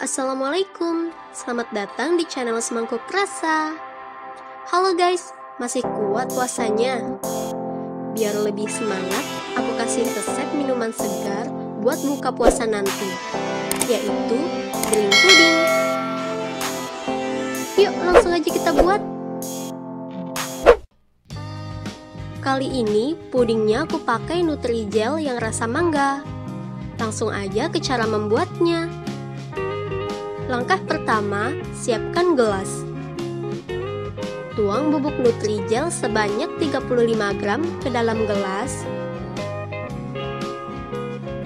Assalamualaikum, selamat datang di channel Semangkuk Rasa. Halo guys, masih kuat puasanya? Biar lebih semangat, aku kasih resep minuman segar buat buka puasa nanti, yaitu drink puding. Yuk langsung aja kita buat. Kali ini pudingnya aku pakai Nutrijel yang rasa mangga. Langsung aja ke cara membuatnya. Langkah pertama, siapkan gelas. Tuang bubuk Nutrijel sebanyak 35 gram ke dalam gelas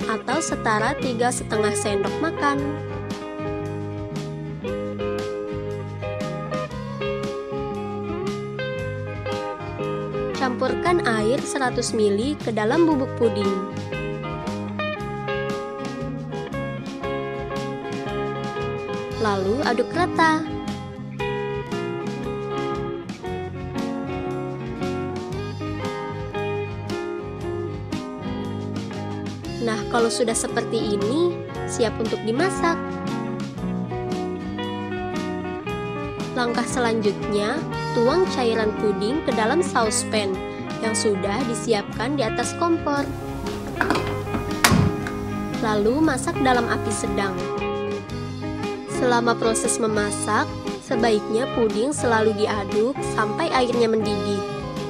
atau setara 3,5 sendok makan. Campurkan air 100 ml ke dalam bubuk puding. Lalu aduk rata. Nah, kalau sudah seperti ini, siap untuk dimasak. Langkah selanjutnya, tuang cairan puding ke dalam saucepan yang sudah disiapkan di atas kompor. Lalu masak dalam api sedang. Selama proses memasak, sebaiknya puding selalu diaduk sampai airnya mendidih.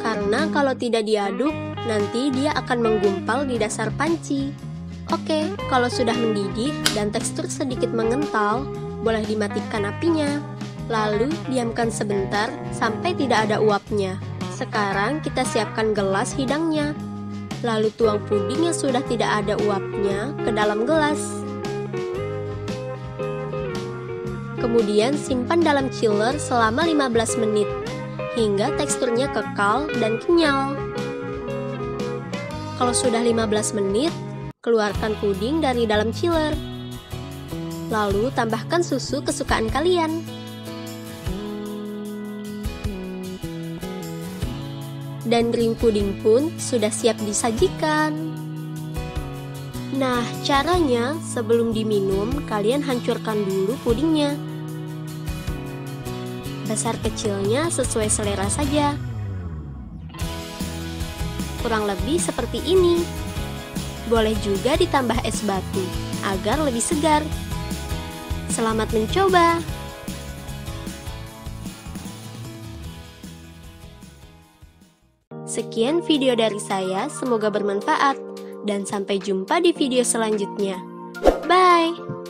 Karena kalau tidak diaduk, nanti dia akan menggumpal di dasar panci. Oke, kalau sudah mendidih dan tekstur sedikit mengental, boleh dimatikan apinya. Lalu diamkan sebentar sampai tidak ada uapnya. Sekarang kita siapkan gelas hidangnya. Lalu tuang puding yang sudah tidak ada uapnya ke dalam gelas. Kemudian simpan dalam chiller selama 15 menit hingga teksturnya kekal dan kenyal. Kalau sudah 15 menit, keluarkan puding dari dalam chiller. Lalu tambahkan susu kesukaan kalian. Dan drink puding pun sudah siap disajikan. Nah, caranya sebelum diminum, kalian hancurkan dulu pudingnya. Besar kecilnya sesuai selera saja. Kurang lebih seperti ini. Boleh juga ditambah es batu agar lebih segar. Selamat mencoba. Sekian video dari saya, semoga bermanfaat. Dan sampai jumpa di video selanjutnya. Bye!